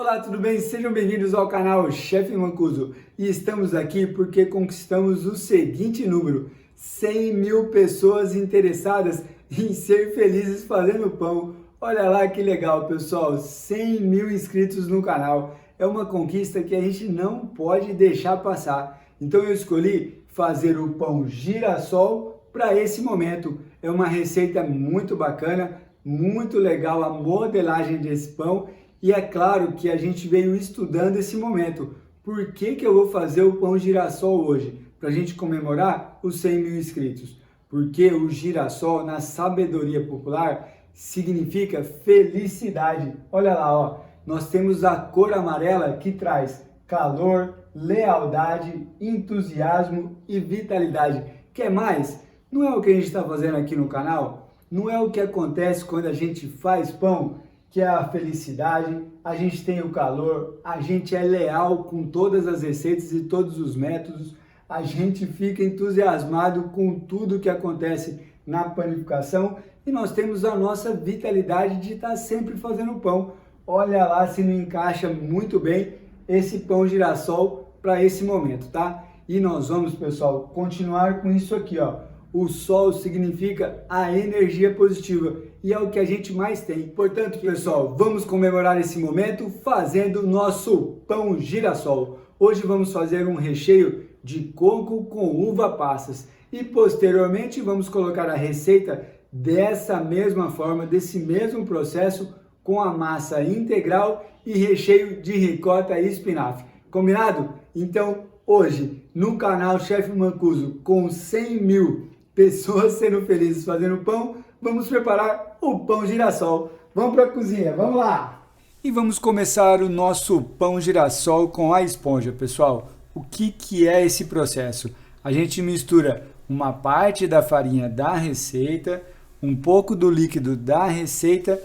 Olá, tudo bem? Sejam bem-vindos ao canal Chef Mancuso. E estamos aqui porque conquistamos o seguinte número: 100 mil pessoas interessadas em ser felizes fazendo pão. Olha lá que legal, pessoal, 100 mil inscritos no canal. É uma conquista que a gente não pode deixar passar. Então eu escolhi fazer o pão girassol para esse momento. É uma receita muito bacana, muito legal a modelagem desse pão. E é claro que a gente veio estudando esse momento. Por que eu vou fazer o pão girassol hoje? Para a gente comemorar os 100 mil inscritos. Porque o girassol, na sabedoria popular, significa felicidade. Olha lá, ó. Nós temos a cor amarela que traz calor, lealdade, entusiasmo e vitalidade. Quer mais? Não é o que a gente está fazendo aqui no canal? Não é o que acontece quando a gente faz pão? Que é a felicidade, a gente tem o calor, a gente é leal com todas as receitas e todos os métodos, a gente fica entusiasmado com tudo que acontece na panificação e nós temos a nossa vitalidade de estar sempre fazendo pão. Olha lá se não encaixa muito bem esse pão girassol para esse momento, tá? E nós vamos, pessoal, continuar com isso aqui, ó. O sol significa a energia positiva e é o que a gente mais tem. Portanto, pessoal, vamos comemorar esse momento fazendo o nosso pão girassol. Hoje vamos fazer um recheio de coco com uva passas e posteriormente vamos colocar a receita dessa mesma forma, desse mesmo processo, com a massa integral e recheio de ricota e espinafre. Combinado? Então, hoje, no canal Chef Mancuso, com 100 mil pessoas sendo felizes fazendo pão, vamos preparar o pão girassol. Vamos para a cozinha, vamos lá! E vamos começar o nosso pão girassol com a esponja, pessoal. O que é esse processo? A gente mistura uma parte da farinha da receita, um pouco do líquido da receita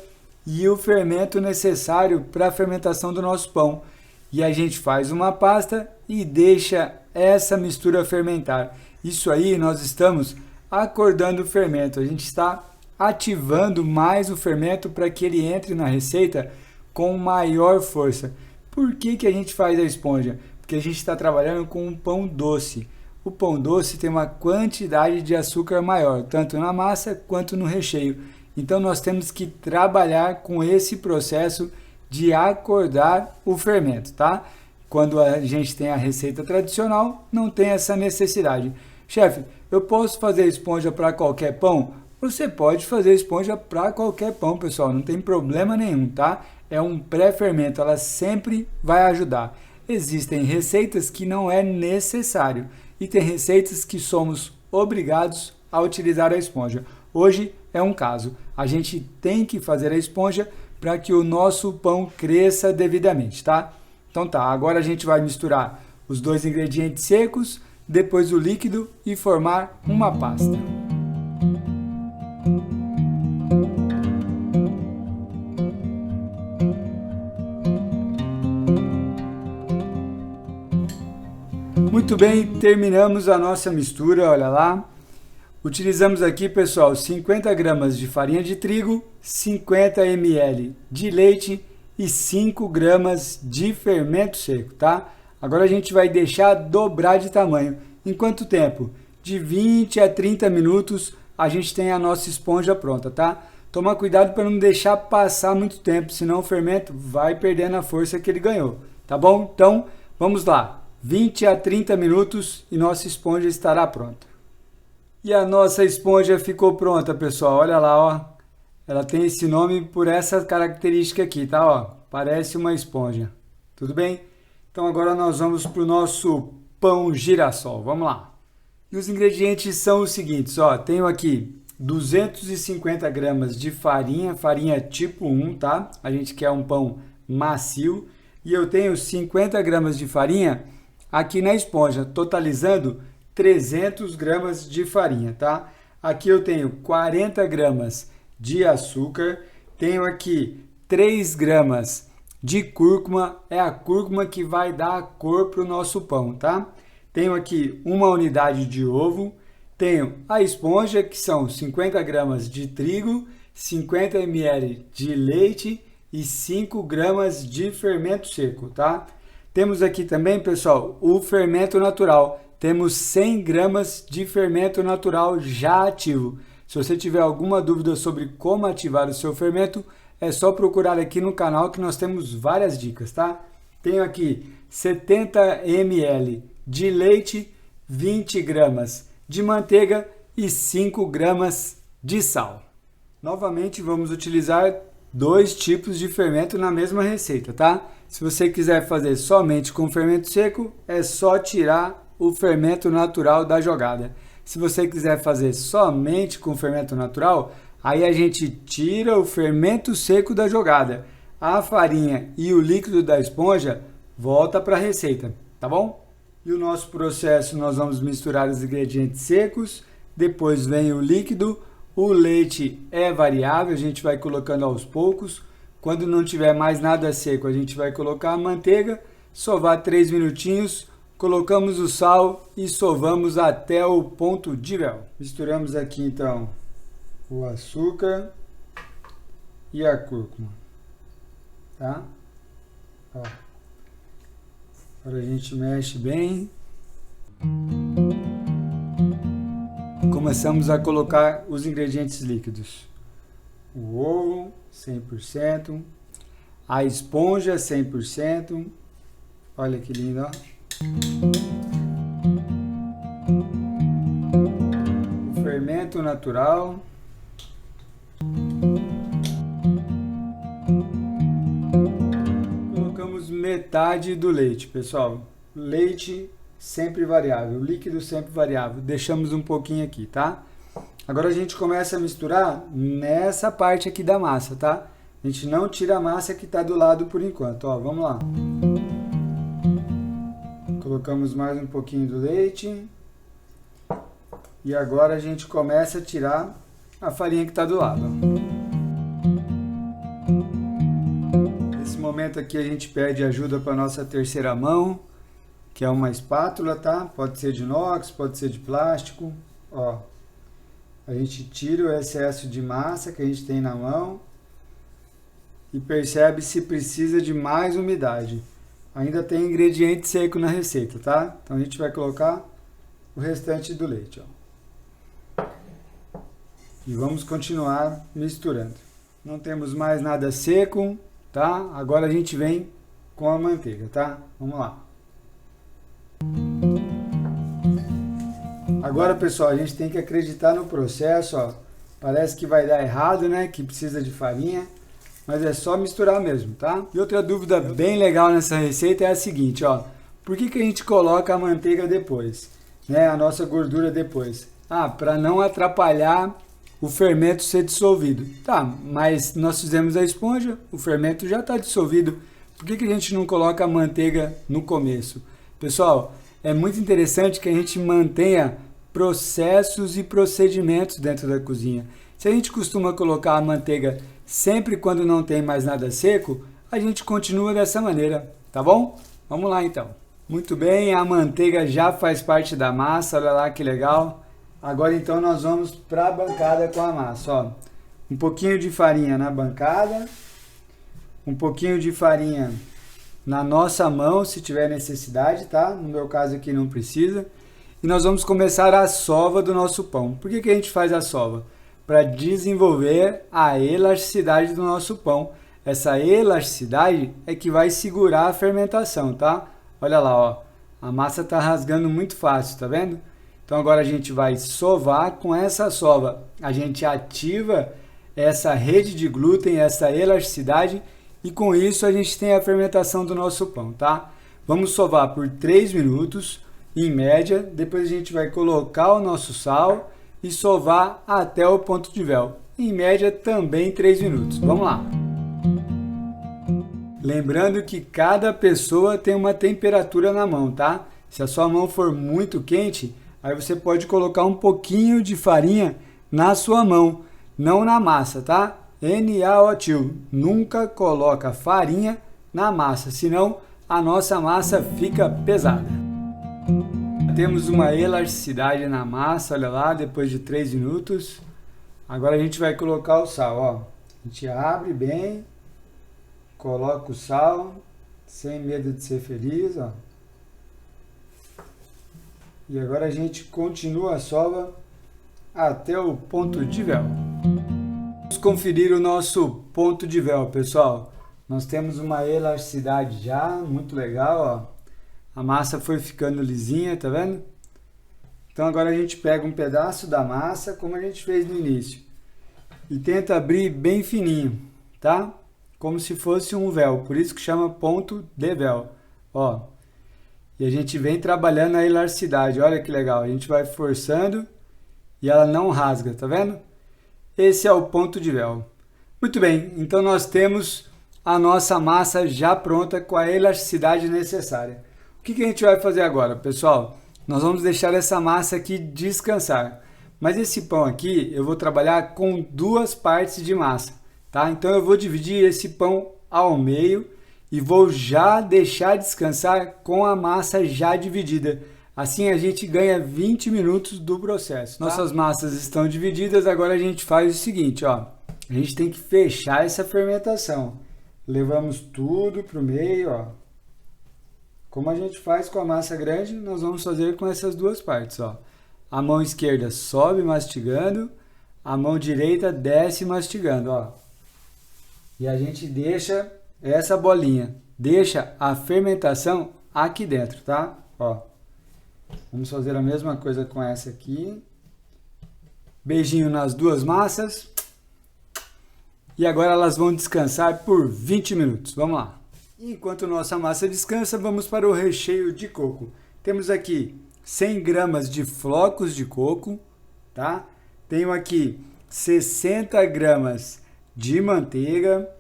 e o fermento necessário para a fermentação do nosso pão. E a gente faz uma pasta e deixa essa mistura fermentar. Isso aí nós estamos acordando o fermento, a gente está ativando mais o fermento para que ele entre na receita com maior força. Por que a gente faz a esponja? Porque a gente está trabalhando com um pão doce. O pão doce tem uma quantidade de açúcar maior, tanto na massa quanto no recheio. Então nós temos que trabalhar com esse processo de acordar o fermento, tá? Quando a gente tem a receita tradicional, não tem essa necessidade. Chefe, eu posso fazer esponja para qualquer pão? Você pode fazer esponja para qualquer pão, pessoal, não tem problema nenhum, tá? É um pré-fermento, ela sempre vai ajudar. Existem receitas que não é necessário e tem receitas que somos obrigados a utilizar a esponja. Hoje é um caso, a gente tem que fazer a esponja para que o nosso pão cresça devidamente, tá? Então tá, agora a gente vai misturar os dois ingredientes secos, depois o líquido e formar uma pasta. Muito bem, terminamos a nossa mistura, olha lá. Utilizamos aqui, pessoal, 50 gramas de farinha de trigo, 50 ml de leite e 5 gramas de fermento seco, tá? Agora a gente vai deixar dobrar de tamanho. Em quanto tempo? De 20 a 30 minutos a gente tem a nossa esponja pronta, tá? Toma cuidado para não deixar passar muito tempo, senão o fermento vai perdendo a força que ele ganhou, tá bom? Então, vamos lá. 20 a 30 minutos e nossa esponja estará pronta. E a nossa esponja ficou pronta, pessoal. Olha lá, ó. Ela tem esse nome por essa característica aqui, tá? Ó, parece uma esponja. Tudo bem? Então agora nós vamos para o nosso pão girassol. Vamos lá. E os ingredientes são os seguintes, ó. Tenho aqui 250 gramas de farinha, farinha tipo 1, tá? A gente quer um pão macio. E eu tenho 50 gramas de farinha aqui na esponja, totalizando 300 gramas de farinha, tá? Aqui eu tenho 40 gramas de açúcar, tenho aqui 3 gramas de cúrcuma, é a cúrcuma que vai dar a cor para o nosso pão, tá? Tenho aqui uma unidade de ovo, tenho a esponja, que são 50 gramas de trigo, 50 ml de leite e 5 gramas de fermento seco, tá? Temos aqui também, pessoal, o fermento natural. Temos 100 gramas de fermento natural já ativo. Se você tiver alguma dúvida sobre como ativar o seu fermento, é só procurar aqui no canal que nós temos várias dicas, tá? Tenho aqui 70 ml de leite, 20 gramas de manteiga e 5 gramas de sal. Novamente, vamos utilizar 2 tipos de fermento na mesma receita, tá? Se você quiser fazer somente com fermento seco, é só tirar o fermento natural da jogada. Se você quiser fazer somente com fermento natural, aí a gente tira o fermento seco da jogada. A farinha e o líquido da esponja volta para a receita, tá bom? E o nosso processo, nós vamos misturar os ingredientes secos, depois vem o líquido, o leite é variável, a gente vai colocando aos poucos. Quando não tiver mais nada seco, a gente vai colocar a manteiga, sovar 3 minutinhos, colocamos o sal e sovamos até o ponto de véu. Misturamos aqui então o açúcar e a cúrcuma, tá? Ó. Agora a gente mexe bem. Começamos a colocar os ingredientes líquidos. O ovo, 100%. A esponja, 100%. Olha que lindo, ó. O fermento natural. Colocamos metade do leite, pessoal. Leite sempre variável, líquido sempre variável. Deixamos um pouquinho aqui, tá? Agora a gente começa a misturar nessa parte aqui da massa, tá? A gente não tira a massa que está do lado por enquanto, ó. Vamos lá. Colocamos mais um pouquinho do leite. E agora a gente começa a tirar a farinha que está do lado, ó. Nesse momento aqui a gente pede ajuda para nossa terceira mão, que é uma espátula, tá? Pode ser de inox, pode ser de plástico, ó. A gente tira o excesso de massa que a gente tem na mão e percebe se precisa de mais umidade. Ainda tem ingrediente seco na receita, tá? Então a gente vai colocar o restante do leite, ó. E vamos continuar misturando. Não temos mais nada seco, tá? Agora a gente vem com a manteiga, tá? Vamos lá. Agora, pessoal, a gente tem que acreditar no processo, ó. Parece que vai dar errado, né? Que precisa de farinha, mas é só misturar mesmo, tá? E outra dúvida bem legal nessa receita é a seguinte, ó. Por que a gente coloca a manteiga depois, né? A nossa gordura depois? Ah, para não atrapalhar o fermento ser dissolvido. Tá, mas nós fizemos a esponja, o fermento já está dissolvido. Por que a gente não coloca a manteiga no começo? Pessoal, é muito interessante que a gente mantenha processos e procedimentos dentro da cozinha. Se a gente costuma colocar a manteiga sempre quando não tem mais nada seco, a gente continua dessa maneira, tá bom? Vamos lá então. Muito bem, a manteiga já faz parte da massa, olha lá que legal. Agora então nós vamos para a bancada com a massa, ó. Um pouquinho de farinha na bancada, um pouquinho de farinha na nossa mão, se tiver necessidade, tá? No meu caso aqui não precisa. E nós vamos começar a sova do nosso pão. Por que a gente faz a sova? Para desenvolver a elasticidade do nosso pão. Essa elasticidade é que vai segurar a fermentação, tá? Olha lá, ó. A massa tá rasgando muito fácil, tá vendo? Então agora a gente vai sovar. Com essa sova a gente ativa essa rede de glúten, essa elasticidade, e com isso a gente tem a fermentação do nosso pão, tá? Vamos sovar por 3 minutos, em média. Depois a gente vai colocar o nosso sal e sovar até o ponto de véu. Em média também 3 minutos. Vamos lá. Lembrando que cada pessoa tem uma temperatura na mão, tá? Se a sua mão for muito quente, aí você pode colocar um pouquinho de farinha na sua mão, não na massa, tá? NaOH. Nunca coloca farinha na massa, senão a nossa massa fica pesada. Temos uma elasticidade na massa, olha lá, depois de 3 minutos. Agora a gente vai colocar o sal, ó. A gente abre bem coloca o sal, sem medo de ser feliz, ó. E agora a gente continua a sova até o ponto de véu. Vamos conferir o nosso ponto de véu, pessoal. Nós temos uma elasticidade já, muito legal, ó. A massa foi ficando lisinha, tá vendo? Então agora a gente pega um pedaço da massa, como a gente fez no início, e tenta abrir bem fininho, tá? Como se fosse um véu, por isso que chama ponto de véu, ó. E a gente vem trabalhando a elasticidade, olha que legal, a gente vai forçando e ela não rasga, tá vendo? Esse é o ponto de véu. Muito bem, então nós temos a nossa massa já pronta com a elasticidade necessária. O que a gente vai fazer agora, pessoal? Nós vamos deixar essa massa aqui descansar. Mas esse pão aqui, eu vou trabalhar com duas partes de massa, tá? Então eu vou dividir esse pão ao meio e vou já deixar descansar com a massa já dividida. Assim a gente ganha 20 minutos do processo. Tá? Nossas massas estão divididas, agora a gente faz o seguinte, ó. A gente tem que fechar essa fermentação. Levamos tudo para o meio, ó. Como a gente faz com a massa grande, nós vamos fazer com essas duas partes, ó. A mão esquerda sobe mastigando, a mão direita desce mastigando, ó. E a gente deixa essa bolinha, deixa a fermentação aqui dentro, tá? Ó. Vamos fazer a mesma coisa com essa aqui. Beijinho nas duas massas. E agora elas vão descansar por 20 minutos. Vamos lá. Enquanto nossa massa descansa, vamos para o recheio de coco. Temos aqui 100 gramas de flocos de coco, tá? Tenho aqui 60 gramas de manteiga,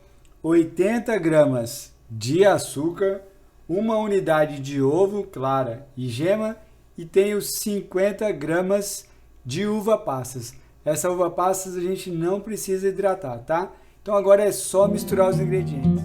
80 gramas de açúcar, uma unidade de ovo clara e gema e tenho 50 gramas de uva passas. Essa uva passas a gente não precisa hidratar, tá? Então agora é só misturar os ingredientes.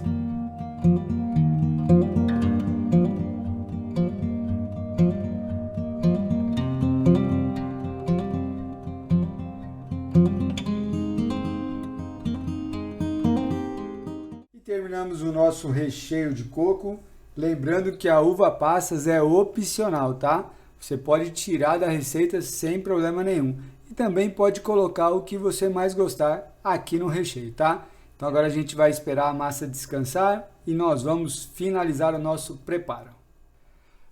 Terminamos o nosso recheio de coco, lembrando que a uva passas é opcional, tá? Você pode tirar da receita sem problema nenhum. E também pode colocar o que você mais gostar aqui no recheio, tá? Então agora a gente vai esperar a massa descansar e nós vamos finalizar o nosso preparo.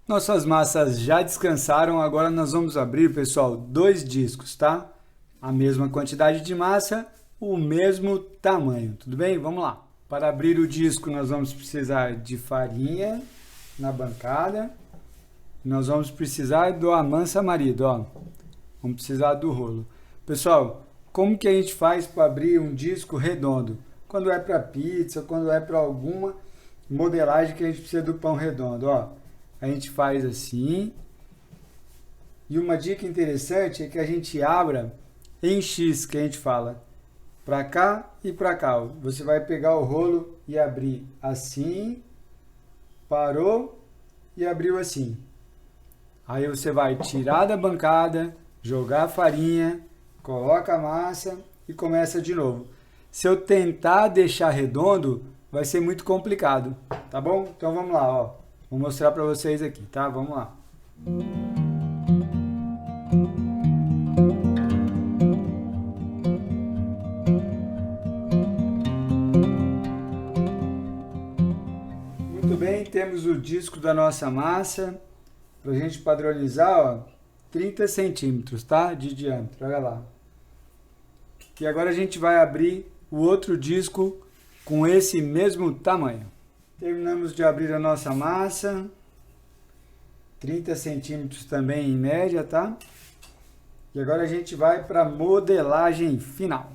Nossas massas já descansaram, agora nós vamos abrir, pessoal, 2 discos, tá? A mesma quantidade de massa, o mesmo tamanho, tudo bem? Vamos lá. Para abrir o disco, nós vamos precisar de farinha na bancada. Nós vamos precisar do amansa-marido, ó. Vamos precisar do rolo. Pessoal, como que a gente faz para abrir um disco redondo? Quando é para pizza, quando é para alguma modelagem que a gente precisa do pão redondo, ó. A gente faz assim. E uma dica interessante é que a gente abra em X, que a gente fala. Para cá e para cá. Você vai pegar o rolo e abrir assim, parou e abriu assim. Aí você vai tirar da bancada, jogar a farinha, coloca a massa e começa de novo. Se eu tentar deixar redondo, vai ser muito complicado, tá bom? Então vamos lá, ó. Vou mostrar para vocês aqui, tá? Vamos lá. Temos o disco da nossa massa, para a gente padronizar, ó, 30 centímetros, tá? De diâmetro, olha lá. E agora a gente vai abrir o outro disco com esse mesmo tamanho. Terminamos de abrir a nossa massa, 30 centímetros também em média, tá? E agora a gente vai para a modelagem final.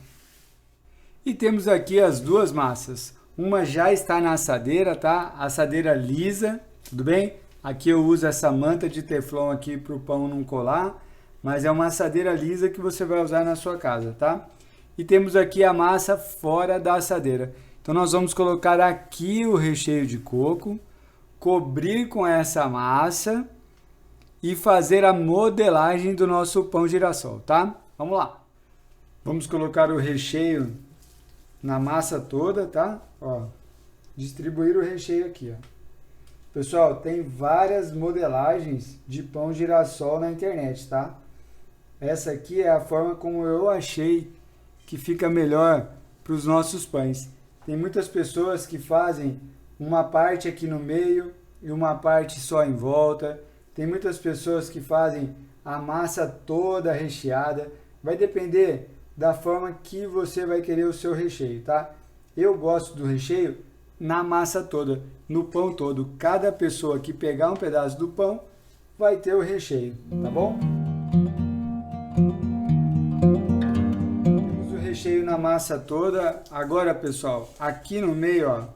E temos aqui as duas massas. Uma já está na assadeira, tá? Assadeira lisa, tudo bem? Aqui eu uso essa manta de teflon aqui para o pão não colar, mas é uma assadeira lisa que você vai usar na sua casa, tá? E temos aqui a massa fora da assadeira. Então nós vamos colocar aqui o recheio de coco, cobrir com essa massa e fazer a modelagem do nosso pão girassol, tá? Vamos lá. Vamos colocar o recheio na massa toda, tá? Ó, distribuir o recheio aqui, ó. Pessoal, tem várias modelagens de pão girassol na internet, tá? Essa aqui é a forma como eu achei que fica melhor para os nossos pães. Tem muitas pessoas que fazem uma parte aqui no meio e uma parte só em volta. Tem muitas pessoas que fazem a massa toda recheada. Vai depender da forma que você vai querer o seu recheio, tá? Eu gosto do recheio na massa toda, no pão todo. Cada pessoa que pegar um pedaço do pão vai ter o recheio, tá bom? Temos o recheio na massa toda. Agora, pessoal, aqui no meio, ó,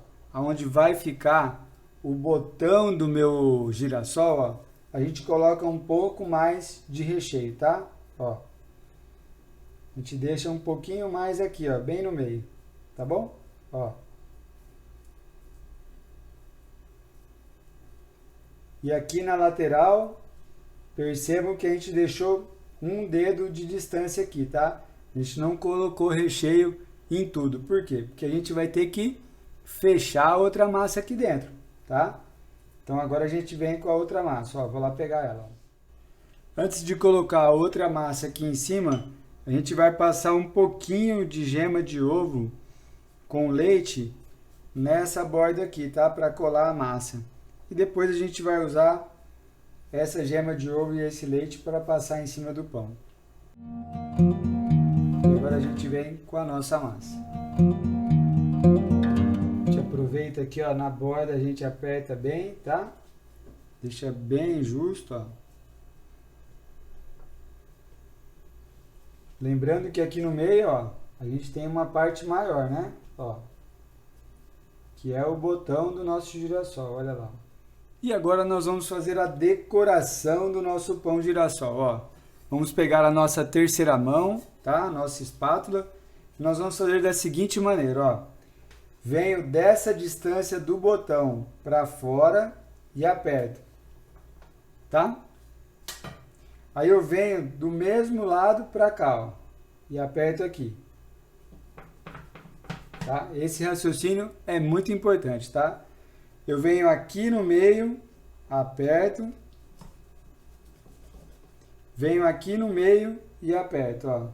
onde vai ficar o botão do meu girassol, ó, a gente coloca um pouco mais de recheio, tá? Ó, a gente deixa um pouquinho mais aqui, ó, bem no meio, tá bom? Ó. E aqui na lateral, percebam que a gente deixou um dedo de distância aqui, tá? A gente não colocou recheio em tudo. Por quê? Porque a gente vai ter que fechar a outra massa aqui dentro, tá? Então agora a gente vem com a outra massa, ó, vou lá pegar ela. Antes de colocar a outra massa aqui em cima, a gente vai passar um pouquinho de gema de ovo com leite nessa borda aqui, tá? Para colar a massa. E depois a gente vai usar essa gema de ovo e esse leite para passar em cima do pão. E agora a gente vem com a nossa massa. A gente aproveita aqui, ó, na borda a gente aperta bem, tá? Deixa bem justo, ó. Lembrando que aqui no meio, ó, a gente tem uma parte maior, né? Ó, que é o botão do nosso girassol, olha lá. E agora nós vamos fazer a decoração do nosso pão girassol, ó. Vamos pegar a nossa terceira mão, tá? Nossa espátula. E nós vamos fazer da seguinte maneira, ó. Venho dessa distância do botão para fora e aperto, tá? Aí eu venho do mesmo lado para cá, ó, e aperto aqui. Tá? Esse raciocínio é muito importante, tá? Eu venho aqui no meio, aperto. Venho aqui no meio e aperto, ó.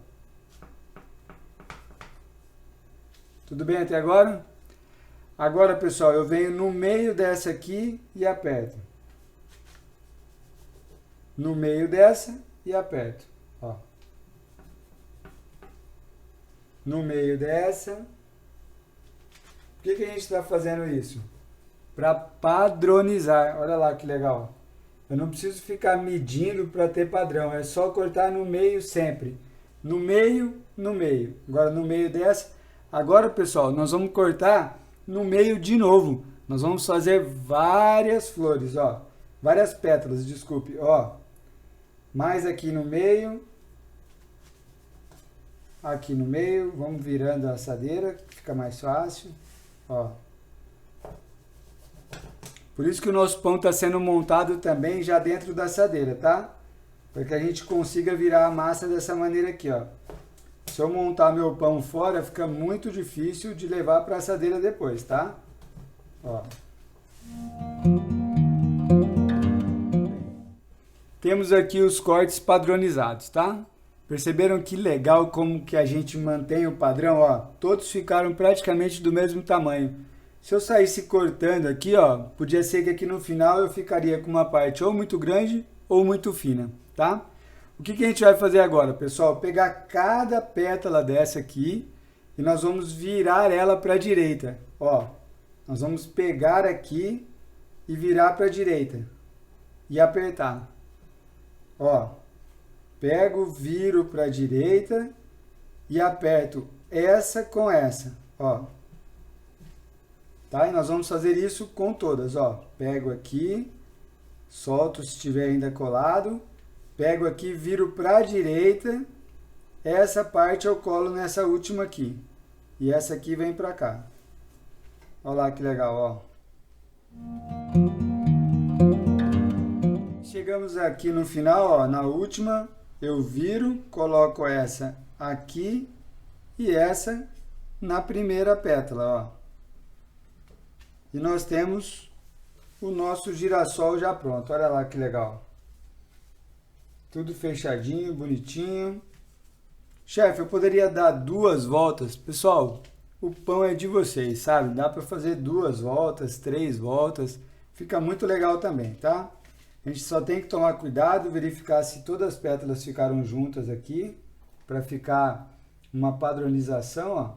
Tudo bem até agora? Agora, pessoal, eu venho no meio dessa aqui e aperto. No meio dessa e aperto, ó. No meio dessa. Por que a gente está fazendo isso? Para padronizar. Olha lá que legal. Eu não preciso ficar medindo para ter padrão. É só cortar no meio sempre. No meio, no meio. Agora no meio dessa. Agora, pessoal, nós vamos cortar no meio de novo. Nós vamos fazer várias flores, ó. Várias pétalas, desculpe, ó. Mais aqui no meio. Aqui no meio. Vamos virando a assadeira, que fica mais fácil. Ó. Por isso que o nosso pão está sendo montado também já dentro da assadeira, tá? Para que a gente consiga virar a massa dessa maneira aqui, ó. Se eu montar meu pão fora, fica muito difícil de levar para a assadeira depois, tá? Ó. Temos aqui os cortes padronizados, tá? Perceberam que legal como que a gente mantém o padrão, ó? Todos ficaram praticamente do mesmo tamanho. Se eu saísse cortando aqui, ó, podia ser que aqui no final eu ficaria com uma parte ou muito grande ou muito fina, tá? O que a gente vai fazer agora, pessoal? Pegar cada pétala dessa aqui e nós vamos virar ela para a direita, ó. Nós vamos pegar aqui e virar para a direita e apertar. Ó, pego, viro para a direita e aperto essa com essa, ó. Tá? E nós vamos fazer isso com todas, ó. Pego aqui, solto se estiver ainda colado, pego aqui, viro para a direita, essa parte eu colo nessa última aqui. E essa aqui vem para cá. Olha lá que legal, ó. Chegamos aqui no final, ó, na última, eu viro, coloco essa aqui e essa na primeira pétala, ó. E nós temos o nosso girassol já pronto. Olha lá que legal. Tudo fechadinho, bonitinho. Chefe, eu poderia dar 2 voltas? Pessoal, o pão é de vocês, sabe? Dá para fazer 2 voltas, 3 voltas. Fica muito legal também, tá? A gente só tem que tomar cuidado, verificar se todas as pétalas ficaram juntas aqui, para ficar uma padronização, ó.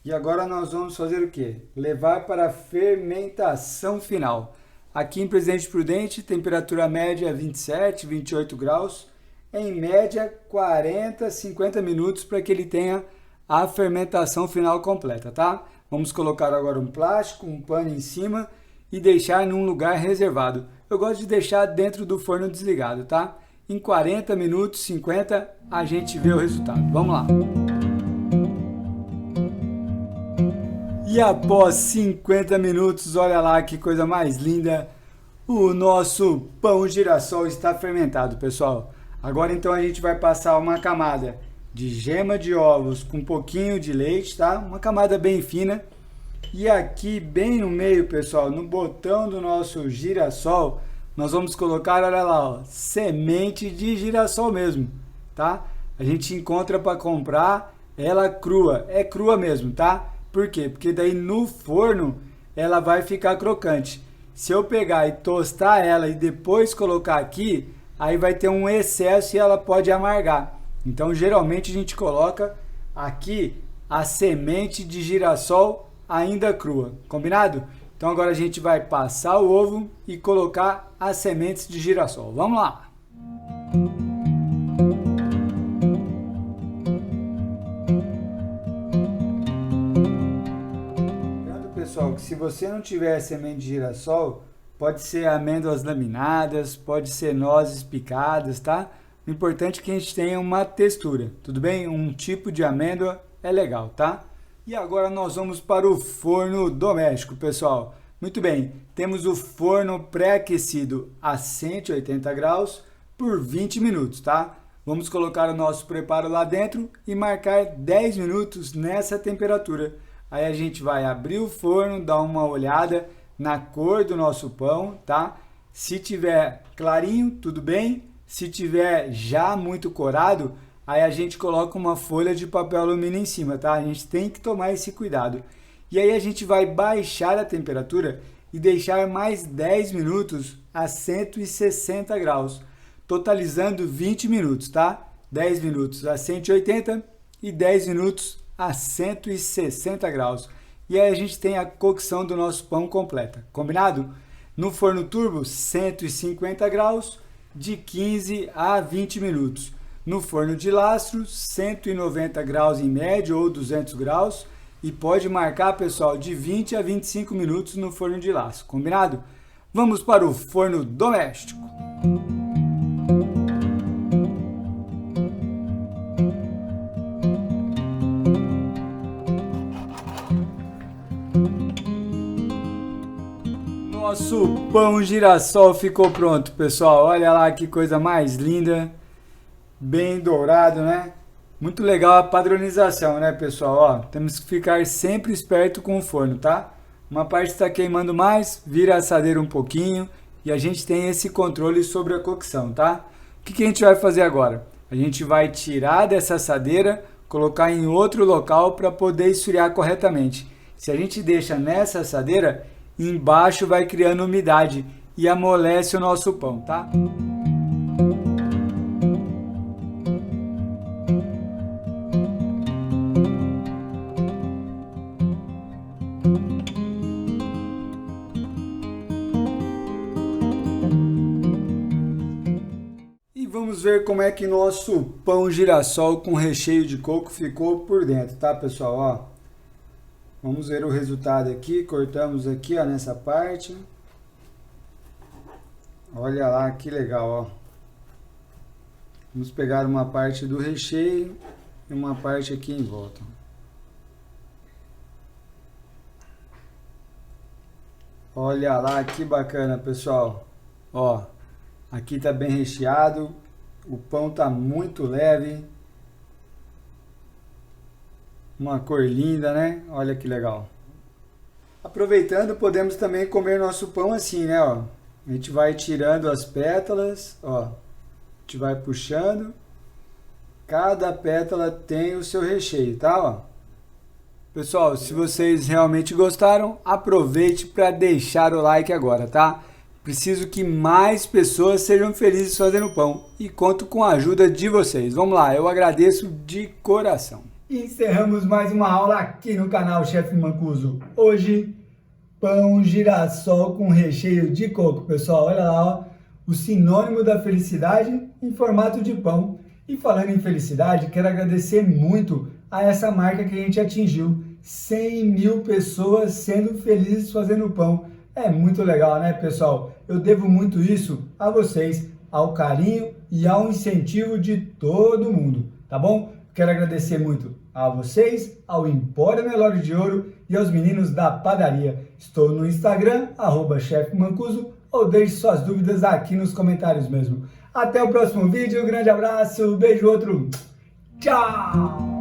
E agora nós vamos fazer o quê? Levar para a fermentação final. Aqui em Presidente Prudente, temperatura média 27, 28 graus. Em média, 40, 50 minutos para que ele tenha a fermentação final completa, tá? Vamos colocar agora um plástico, um pano em cima e deixar num lugar reservado. Eu gosto de deixar dentro do forno desligado, tá? Em 40 minutos, 50, a gente vê o resultado. Vamos lá! E após 50 minutos, olha lá que coisa mais linda, o nosso pão girassol está fermentado, pessoal. Agora então a gente vai passar uma camada de gema de ovos com um pouquinho de leite, tá? Uma camada bem fina. E aqui bem no meio, pessoal, no botão do nosso girassol, nós vamos colocar, olha lá, ó, semente de girassol mesmo, tá? A gente encontra para comprar ela crua, é crua mesmo, tá? Por quê? Porque daí no forno ela vai ficar crocante. Se eu pegar e tostar ela e depois colocar aqui, aí vai ter um excesso e ela pode amargar. Então, geralmente a gente coloca aqui a semente de girassol ainda crua, combinado? Então agora a gente vai passar o ovo e colocar as sementes de girassol. Vamos lá! Pessoal, que se você não tiver semente de girassol, pode ser amêndoas laminadas, pode ser nozes picadas, tá? O importante é que a gente tenha uma textura, tudo bem? Um tipo de amêndoa é legal, tá? E agora nós vamos para o forno doméstico, pessoal. Muito bem, temos o forno pré-aquecido a 180 graus por 20 minutos, tá? Vamos colocar o nosso preparo lá dentro e marcar 10 minutos nessa temperatura. Aí a gente vai abrir o forno, dar uma olhada na cor do nosso pão, tá? Se tiver clarinho, tudo bem. Se tiver já muito corado, aí a gente coloca uma folha de papel alumínio em cima, tá? A gente tem que tomar esse cuidado. E aí a gente vai baixar a temperatura e deixar mais 10 minutos a 160 graus, totalizando 20 minutos, tá? 10 minutos a 180 e 10 minutos a 160 graus. E aí a gente tem a cocção do nosso pão completa, combinado? No forno turbo, 150 graus, de 15 a 20 minutos. No forno de lastro, 190 graus em média ou 200 graus. E pode marcar, pessoal, de 20 a 25 minutos no forno de lastro, combinado? Vamos para o forno doméstico. Nosso pão girassol ficou pronto, pessoal. Olha lá que coisa mais linda. Bem dourado, né? Muito legal a padronização, né, pessoal? Ó, temos que ficar sempre esperto com o forno, tá? Uma parte está queimando mais, vira a assadeira um pouquinho e a gente tem esse controle sobre a cocção, tá? O que a gente vai fazer agora? A gente vai tirar dessa assadeira, colocar em outro local para poder esfriar corretamente. Se a gente deixa nessa assadeira, embaixo vai criando umidade e amolece o nosso pão, tá? E vamos ver como é que nosso pão girassol com recheio de coco ficou por dentro, tá, pessoal? Ó. Vamos ver o resultado aqui, cortamos aqui, ó, nessa parte. Olha lá que legal, ó. Vamos pegar uma parte do recheio e uma parte aqui em volta. Olha lá que bacana, pessoal. Ó, aqui tá bem recheado, o pão tá muito leve. Uma cor linda, né? Olha que legal. Aproveitando, podemos também comer nosso pão assim, né, ó. A gente vai tirando as pétalas, ó. A gente vai puxando. Cada pétala tem o seu recheio, tá, ó. Pessoal, se vocês realmente gostaram, aproveite para deixar o like agora, tá? Preciso que mais pessoas sejam felizes fazendo pão e conto com a ajuda de vocês. Vamos lá, eu agradeço de coração. Encerramos mais uma aula aqui no canal Chefe Mancuso. Hoje, pão girassol com recheio de coco, pessoal. Olha lá, ó, o sinônimo da felicidade em formato de pão. E falando em felicidade, quero agradecer muito a essa marca que a gente atingiu. 100 mil pessoas sendo felizes fazendo pão. É muito legal, né, pessoal? Eu devo muito isso a vocês, ao carinho e ao incentivo de todo mundo, tá bom? Quero agradecer muito a vocês, ao Empório Nelore de Ouro e aos meninos da padaria. Estou no Instagram, @chefmancuso, ou deixe suas dúvidas aqui nos comentários mesmo. Até o próximo vídeo, um grande abraço, beijo, outro, tchau!